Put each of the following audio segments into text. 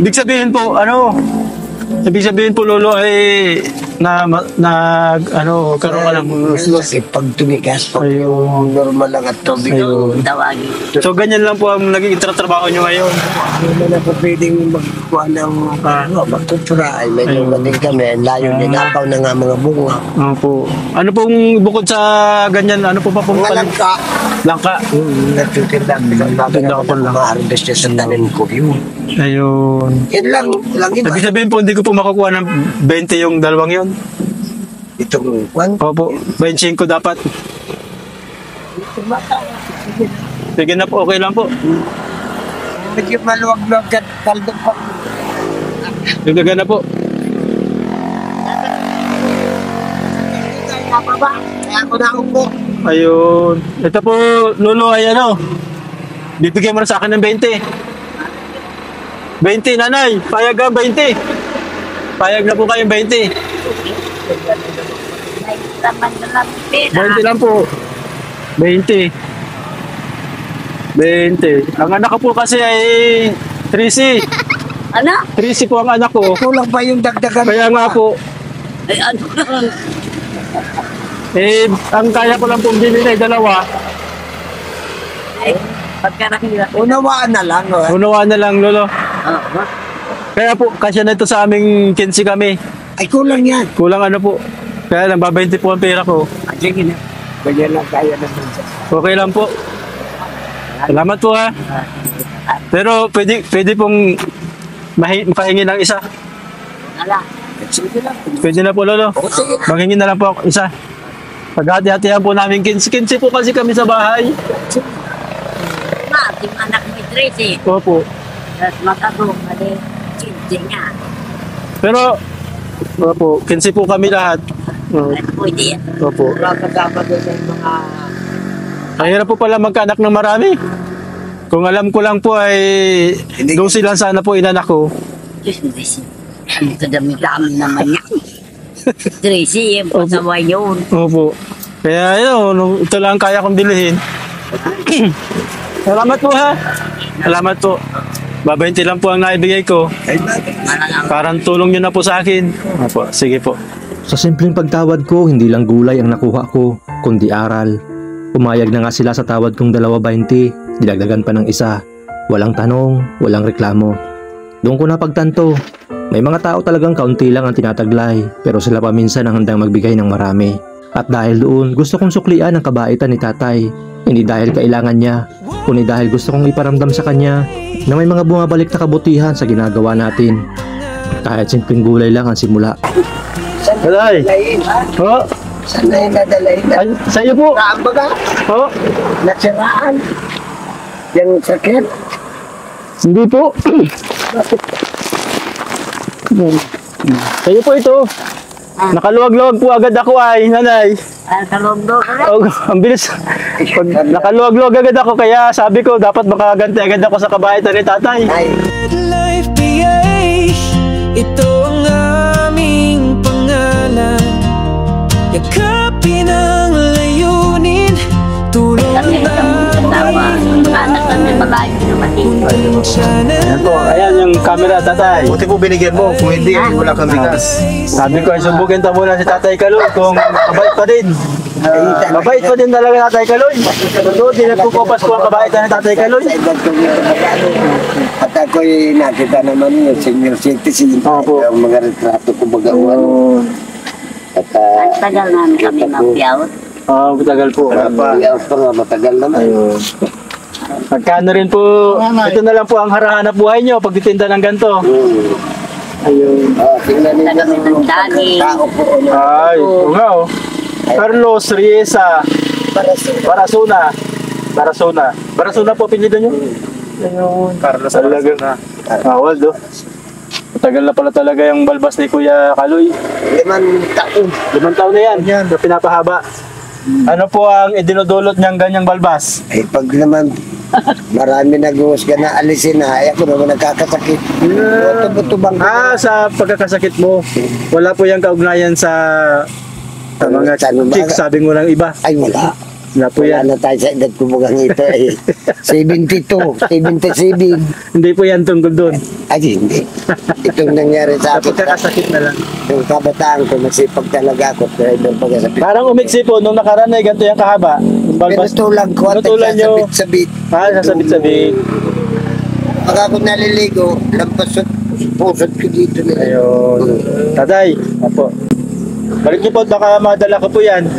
Ibig sabihin po, ibig sabihin po, Lolo, ay karoon ka lang. Sakit pag tumigas, pag yung normal lang at tubig. Ayun. Tawagin. So, ganyan lang po ang naging trabaho nyo ngayon. Hindi na po pwedeng magkuha ng magkupra. Ay, may Ayun. lumating kami. Layo din. Napaw na nga mga bunga. Opo. Ano pong bukod sa ganyan, ano po pa pong Mga langka. Langka. Nagtitinda. Tinda ka po lang. Mga harvest niya sa tanim ko. Yun. Ayun. Yan lang. Lang iba. Ibig sabihin po, hindi ko po makukuha ng 20 yung dalawang yon. Itong kwan. Opo, 25 dapat. Sige na po, okay lang po. Medyo maluwag-luwag at kaldo pa. Dagdagan na po. Kaya ako na po. Ayun. Ito po, Lolo, ay bibigyan mo na sa akin ng 20. 20, nanay. Payag ka, 20. Payag na po kayong 20. May laman na lang pera. 20 lang po. 20. 20. Ang anak ko po kasi ay 3C. Ano? 3C po ang anak ko. Kulang pa yung dagdagan. Kaya nga po, Ay, ano? ang kaya ko lang pong bilhin ay dalawa. Ay, pagkarangila. Unawaan na lang. Oh. Unawaan na lang, Lolo. Oo. Kaya po, kasya na ito sa aming 15 kami. Ay, kulang yan. Kulang po. Kaya lang, 20 po ang pera ko. Sige na. Kaya lang kaya naman siya. Okay lang po. Salamat po ha. Pero pwede pong mapahingi ng isa. Ala. Sige lang. Pwede na po, Lolo. O, sige. Manghingi na lang po ako isa. Paghati-hatihan po namin 15 po kasi kami sa bahay. Ating anak may Tracy. Opo. Tapos makagong, mali. Kinti nga. Pero, opo, 15 po kami lahat. Ay, pwede yan. Opo. Wala kasama doon ng mga... Mahirap po pala magkaanak ng marami. Kung alam ko lang po ay doon sila sana po inanak ko. Diyos, Tracy. Ang kadami-dami naman yan. Tracy, yung pasawa yun. Opo. Kaya yun, ito lang kaya kong bilhin. Salamat po ha. Salamat po. 20 lang po ang naibigay ko. Ay, bakit? Parang tulong nyo na po sa akin. Opo, sige po. Sa simpleng pagtawad ko, hindi lang gulay ang nakuha ko, kundi aral. Pumayag na nga sila sa tawad kong 2.20, dilagdagan pa ng isa. Walang tanong, walang reklamo. Doon ko napagtanto, may mga tao talagang kaunti lang ang tinataglay, pero sila pa minsan ang handang magbigay ng marami. At dahil doon, gusto kong suklian ang kabaitan ni tatay. Hindi dahil kailangan niya, kundi dahil gusto kong iparamdam sa kanya na may mga bumabalik na kabutihan sa ginagawa natin. Kahit simpleng gulay lang ang simula. Tatay! Dalayin, ha? Oh, Saan na yung dadalayin na? ay, sa iyo po! Saan ba ka? Oh, Nasiraan. Yung sakit. hindi po. Sa iyo po ito. Nakaluwag-luwag po agad ako ay, nanay. Kalog-dog ka Oh, ang bilis. Pag nakaluwag-luwag agad ako, kaya sabi ko dapat makaganti agad ako sa kabaitan ni tatay. Ay, Life PH, ito ang aming pangalan. Yakapin ang layunin, tulong Kami ang tawa. Anak kami malayo dumating. Ayan po, ayan yung camera, tatay. Buti po binigyan mo. Kung hindi, wala kang bigas. Sabi ko ay subukin ta muna si Tatay Kaloy kung mabait pa din. Mabait pa din talaga Tatay Kaloy. Totoo, di nagkukupas ko ang kabaitan ni Tatay Kaloy. sa edad ko nito magkano. At ako'y nakita naman yung senior citizen. Opo. Yung mga retrato ko bagauan. At Ang tagal namin kami mapiyawat. Matagal po. Yaos pa nga, matagal naman. Ayun. Magkano rin po, ito na lang po ang harahanap buhay nyo pagtitinda ng ganito. Ayun. Tingnan ninyo Kami ng daging. tao po. Ay, oo nga oh. Carlos Riesa, Para Barasuna. Barasuna po pinili nyo? Ayun. Carlos Talaga na. Awal do. Matagal na pala talaga yung balbas ni Kuya Kaloy. 5 taon. 5 taon na yan. So, pinapahaba. Ano po ang idinudulot niyang ganyang balbas? Ay, pag naman marami nag-uusga na alisin na, ay ako naman nagkakasakit. Buto-buto bang Sa pagkakasakit mo, wala po yung kaugnayan sa mga chicks, sabi mo ng iba. Ay, wala. Wala po Wala yan. na tayo sa edad ko bugang ito eh. 72, 77. Hindi po yan tungkol doon. Ay, hindi. Itong nangyari Sa sa akin. pagkakasakit na lang. Yung kabataan ko, masipag talaga ako. Pero yung pagkasapit. Parang umiksi po, nung nakaraan ay ganito yung kahaba. Yung balbas. Pinutulang ko at Pinutulan nyo. sasabit-sabit. Sasabit-sabit. Pag ako naliligo, lampas at pusot ko dito na. Ayun. Tatay, apo. Balik niyo po, baka madala ko po yan.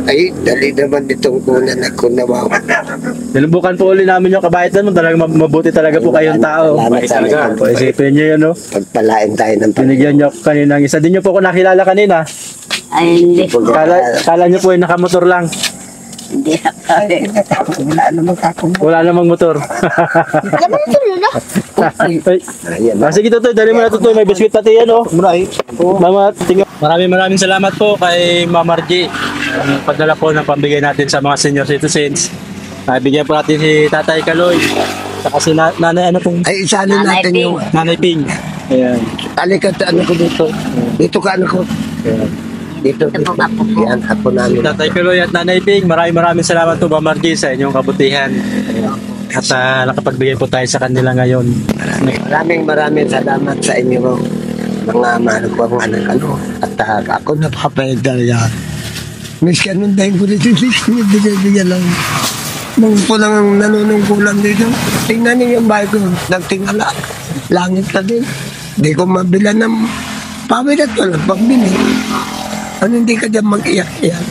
Ay, dali naman itong kunan ako nawawa. Nilubukan po uli namin yung kabaitan mo. Talagang mabuti talaga po kayong tao. Salamat talaga. Po, isipin niyo yun, no? Pagpalain tayo ng Binigyan niyo ako kanina ng isa. Di niyo po ako nakilala kanina. Ay, hindi. Kala niyo po yung nakamotor lang. Hindi na pa. Wala namang kakong. Wala namang motor. Ay, Ayan. sige Totoy, dali mo na Totoy. May biskuit pati yan, oh. Mama, tingnan. Maraming salamat po kay Mama Margie. Ang pagdala po ng pambigay natin sa mga senior citizens. Bigyan po natin si Tatay Kaloy. Saka si Nanay, ano pong Ay, isalin Nanay natin Ping. yung. Nanay Ping. Ayan. Halika, ano ko dito. Dito ka, ano ko. Dito, Ito po, apo ko. Yan, apo Si namin. Tatay Kaloy at Nanay Ping, maraming salamat po Mama Margie sa inyong kabutihan. At nakapagbigay po tayo sa kanila ngayon. Maraming salamat sa inyo. Mga mahal ko ang anak ano. At ako napakapayag talaga. Miss ka nung dahil ko dito, bigyan lang. Nung po lang ang nanunungkulan dito. Tingnan niyo yung bahay ko. Nagtingala. Langit na din. Hindi ko mabila ng pabilat ko lang pagbili. Ano hindi ka dyan mag-iyak-iyak?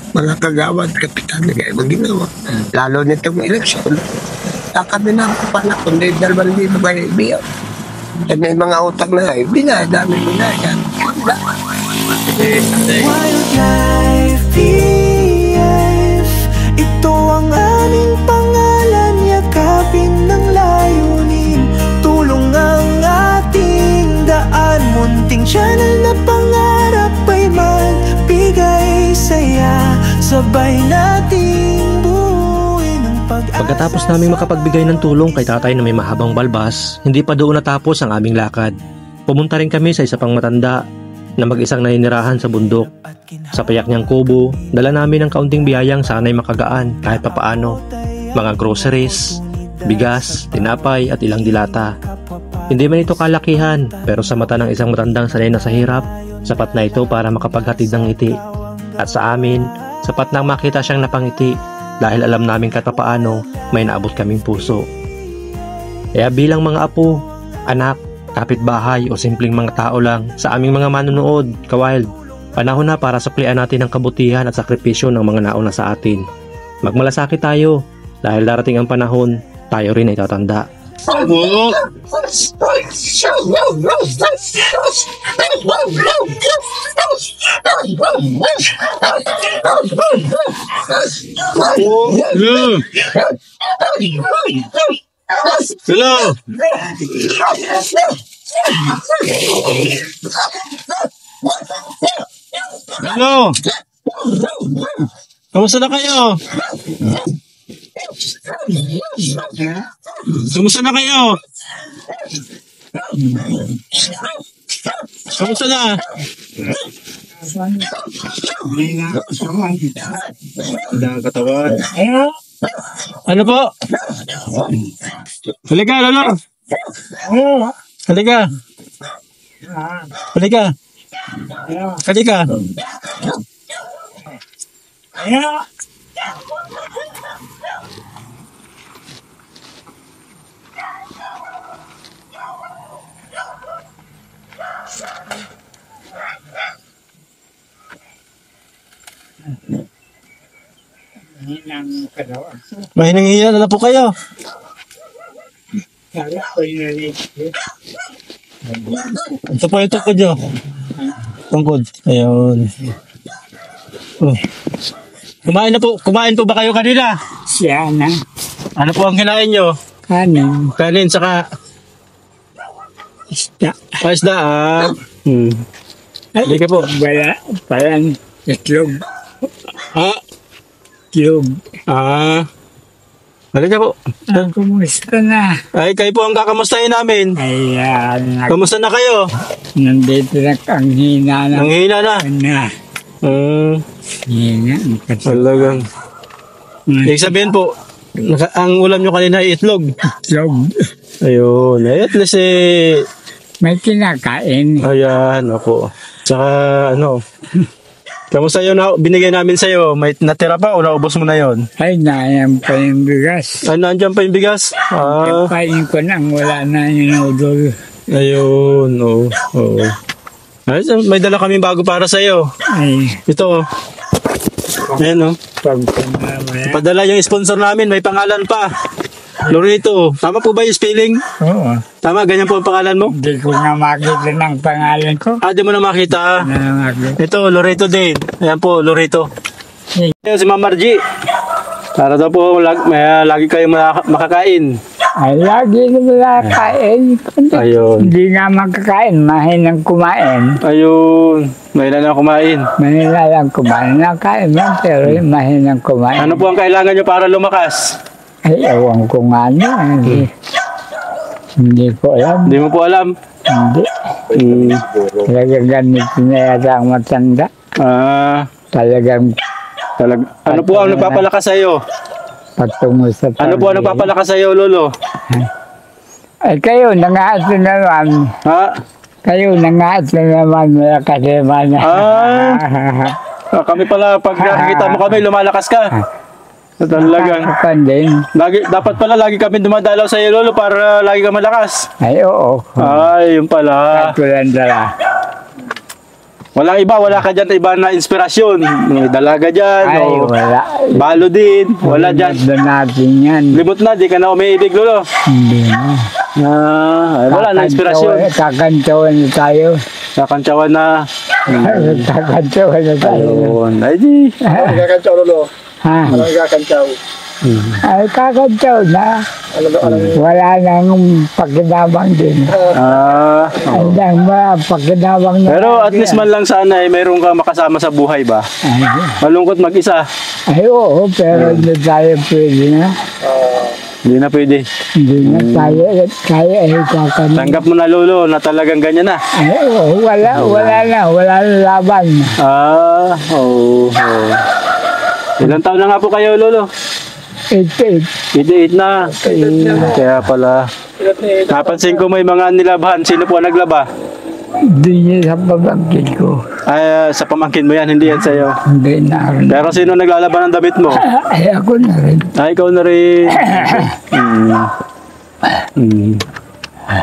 Mga kagawad, kapitan na kayo maginawa. Lalo nitong eleksyon. Kami na ako pala, kundi 2,000 kayo ibiyak. At may mga utang na kayo, dami binayad. Wildlife PF, ito ang aming pangalan. Yakapin ng layunin, tulong ang ating daan. Munting channel na pangarap ay magbigay saya. Sabay nating buuin ang pag-asa. Pagkatapos naming makapagbigay ng tulong kay tatay na may mahabang balbas, hindi pa doon natapos ang aming lakad. Pumunta rin kami sa isa pang matanda na mag-isang naninirahan sa bundok. Sa payak niyang kubo, dala namin ang kaunting biyayang sana'y makagaan kahit papaano. Mga groceries, bigas, tinapay at ilang dilata. Hindi man ito kalakihan, pero sa mata ng isang matandang sanay na sa hirap, sapat na ito para makapaghatid ng ngiti. At sa amin, sapat nang makita siyang napangiti dahil alam namin kahit papaano may naabot kaming puso. Kaya bilang mga apo, anak, kapitbahay o simpleng mga tao lang sa aming mga manunood, kawild, panahon na para suplian natin ang kabutihan at sakripisyo ng mga nauna sa atin. Magmalasakit tayo dahil darating ang panahon, tayo rin ay tatanda. Oo. Hello. Hello. Hello. Kamusta na kayo? Kamusta na kayo? Kamusta na? Ang katawan. Ano po? Halika, Lolo. Halika. Halika. Halika. Mahinang hiya na po kayo. Ito po yung tungkod nyo. Tungkod. Ayun. Oh. Kumain po ba kayo kanina? Siya na. Ano po ang kinain nyo? Kanin. Kanin saka Isda. isda. Halika po. Wala. Parang itlog. Ah. Itlog. Halika po. Kumusta na? Ay, kayo po ang kakamustahin namin. Ayan. Kamusta na kayo? Nandito na ang hina na. Ang hina na. Hina. Talagang. Ibig sabihin po, ang ulam nyo kanina ay itlog. Itlog. Ayun. Ay, at least May kinakain. ayan, ako. Tsaka, kamusta yun na binigay namin sa'yo? May natira pa o naubos mo na yon? Ay, naayam pa yung bigas. Ay, nandiyan pa yung bigas? Kapain ko nang wala na yung udol. Ayun, oo. Ay, may dala kami bago para sa'yo. Ay, Ito, ayan, pag kumamaya. padala yung sponsor namin, may pangalan pa. Lorito. Tama po ba yung spelling? Oo. Tama, ganyan po ang pangalan mo? Hindi ko na makita ng pangalan ko. Di mo na makita. Na makita. Ito, Lorito din. Ayan po, Lorito. Ayan, si Ma'am Margie. Para daw po, lagi kayo makakain. Ay, lagi na makakain. Ayun. Hindi nga makakain, mahinang kumain. Ayun. May na kumain. Mahina lang kumain. Nakain lang, pero mahinang kumain. Ano po ang kailangan nyo para lumakas? Ay, ewan ko nga na. Hindi ko alam. Hindi mo po alam. Hindi. Talagang ganito na yata ang matanda. Talagang Ano po ang nagpapalakas sa'yo? patungo sa Ano po ang nagpapalakas sa'yo, Lolo? Ay, kayo, nangaat na naman. Ha? Kayo, nangaat na naman. May kasema na. Kami pala, pag nakikita mo kami, lumalakas ka. Talagang. Nakakapan din. Dapat pala lagi kami dumadalaw sa iyo, Lolo, para lagi ka malakas. Ay, oo. Ay, yun pala. Katulan dala. Walang iba, wala ka dyan iba na inspirasyon. May dalaga dyan, Ay, o wala. balo din, wala dyan. Doon natin yan. Limot na, di ka na umiibig, Lolo. Hindi na. Wala na inspirasyon. Kakantsawan na tayo. Kakantsawan na. Kakantsawan na tayo. Ayun, ay di. Kakantsaw, Lolo. Ha? Anong kakantsaw? Ay, kakantsaw na. Wala nang pakinabang din. Ay, nang pakinabang na. Pero at least man lang sana mayroon kang makasama sa buhay ba? Malungkot mag-isa. Ay, oo, pero hindi tayo pwede na. Hindi na pwede. Hindi na tayo, kaya ay kakantsaw. Tanggap mo na, Lolo, na talagang ganyan na. Ay, oo, wala na laban. Oo. Ilang taon na nga po kayo, Lolo? 88 na. Kaya pala. Napansin ko may mga nilabhan. Sino po ang naglaba? Hindi niya sa pabangkit ko. Ay, sa pamangkin mo yan, hindi yan sa'yo. Hindi na rin. Pero sino naglalaban ng damit mo? Ay, ako na rin. Ay, ikaw na rin.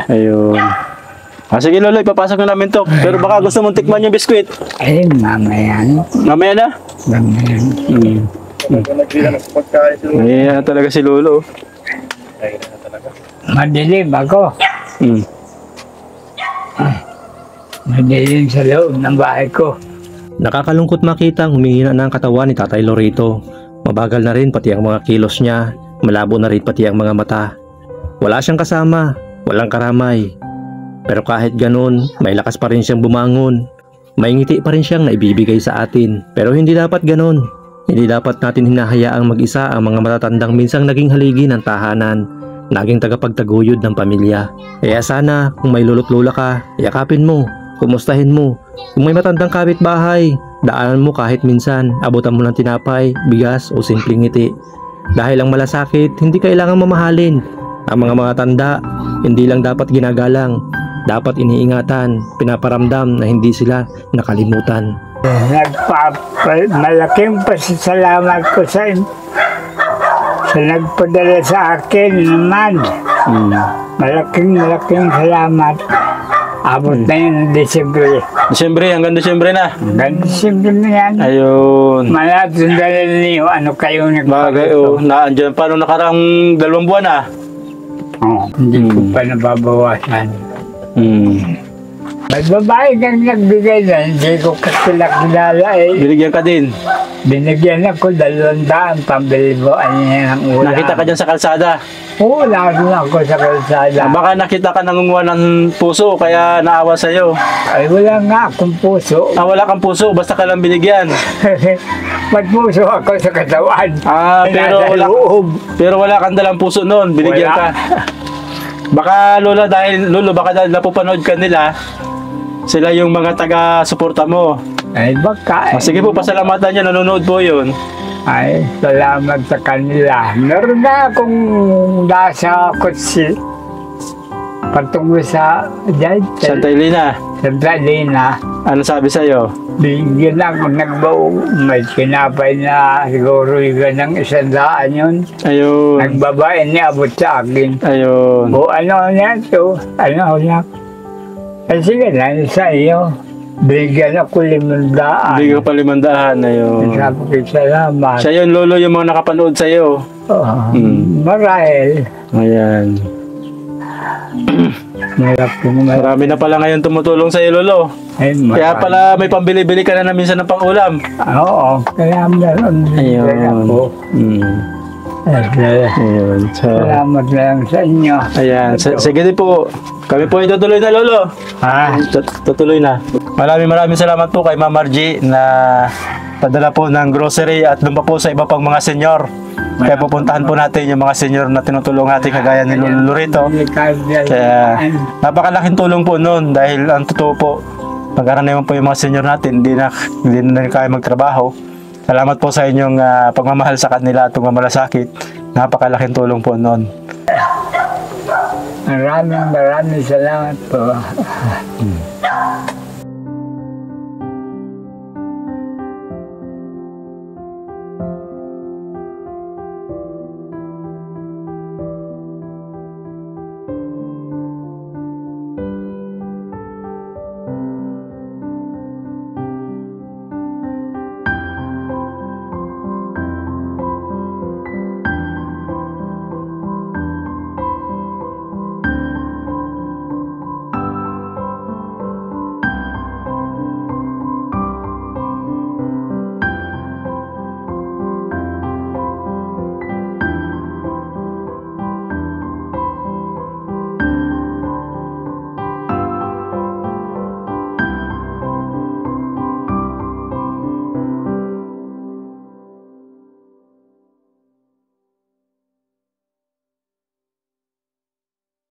Ayun. Sige, Lolo, ipapasok na namin to. Pero baka gusto mong tikman yung biskwit. Ay, mamaya na. Mamaya na. Mamaya na. Nagbilang sa pagkain. Ay, talaga si Lolo. Madilim ako. Hmm. Madilim sa loob ng bahay ko. Nakakalungkot makita ang humihina na ang katawan ni Tatay Lorito. Mabagal na rin pati ang mga kilos niya. Malabo na rin pati ang mga mata. Wala siyang kasama, walang karamay. Pero kahit ganun, may lakas pa rin siyang bumangon. May ngiti pa rin siyang naibibigay sa atin. Pero hindi dapat ganun. Hindi dapat natin hinahayaang mag-isa ang mga matatandang minsang naging haligi ng tahanan. Naging tagapagtaguyod ng pamilya. Kaya sana kung may lolo't lola ka, yakapin mo, kumustahin mo. Kung may matandang kapitbahay, daanan mo kahit minsan, abutan mo ng tinapay, bigas o simpleng ngiti. Dahil ang malasakit, hindi kailangang mamahalin. Ang mga tanda, hindi lang dapat ginagalang, dapat iniingatan, pinaparamdam na hindi sila nakalimutan. Malaking pasasalamat ko sa nagpadala sa akin naman. Malaking salamat. Abot na yun Desyembre. Desyembre, hanggang Desyembre na. Hanggang Desyembre na yan. Ayun. Malapit dala niyo, ano kayo Bagay, oh, naandyan. Paano nakarang 2 buwan na? Hindi ko pa nababawasan. Hmm. May babae kang nagbigay na, hindi ko kakilala eh. Binigyan ka din. Binigyan ako 200 pambili mo niya ng ulam. Nakita ka dyan sa kalsada. Oo, lagi na ako sa kalsada. Baka nakita ka nangunguha ng puso, kaya naawa sa'yo. Ay, wala nga akong puso. Wala kang puso, basta ka lang binigyan. Magpuso ako sa katawan. Pero wala kang dalang puso noon, binigyan Wala. ka. Baka Lolo, baka dahil napupanood ka nila, sila yung mga taga-suporta mo. Ay, baka. Sige po, pasalamatan niya, nanonood po yun. Ay, salamat sa kanila. Meron na akong nasa kutsi. Patungo sa Santa Elena, Santa Elena. ano sabi sa'yo? Bigyan ako nagbaong. May kinapay na siguro yung ng 100 yun. Ayun. Nagbabae niya abot sa akin. Ayun. O ano niya to? Ano niya? Ay sige na, sa iyo. Bigyan ako 500. Bigyan pa 500, ayun. Sabi ko salamat. Siya yun, Lolo, yung mga nakapanood sa'yo. Marahil. Ayan. Marami na pala ngayon tumutulong sa'yo, Lolo. Ay, Kaya pala may pambili-bili ka na minsan ng pang-ulam. Oo, kaya meron din ako. Ayun. So, Salamat lang sa inyo. ayan. Sige din po. Kami po ay tutuloy na, Lolo. Ha? Tutuloy na. Maraming salamat po kay Ma'am Margie na padala po ng grocery at doon pa po sa iba pang mga senyor. Kaya pupuntahan po natin yung mga senyor na tinutulong natin kagaya ni Lolo Lorito. Kaya napakalaking tulong po noon dahil ang totoo po, pag-aranayan po yung mga senyor natin, hindi na kaya magtrabaho. Salamat po sa inyong pagmamahal sa kanila at pagmamalasakit. Napakalaking tulong po noon. Maraming salamat po.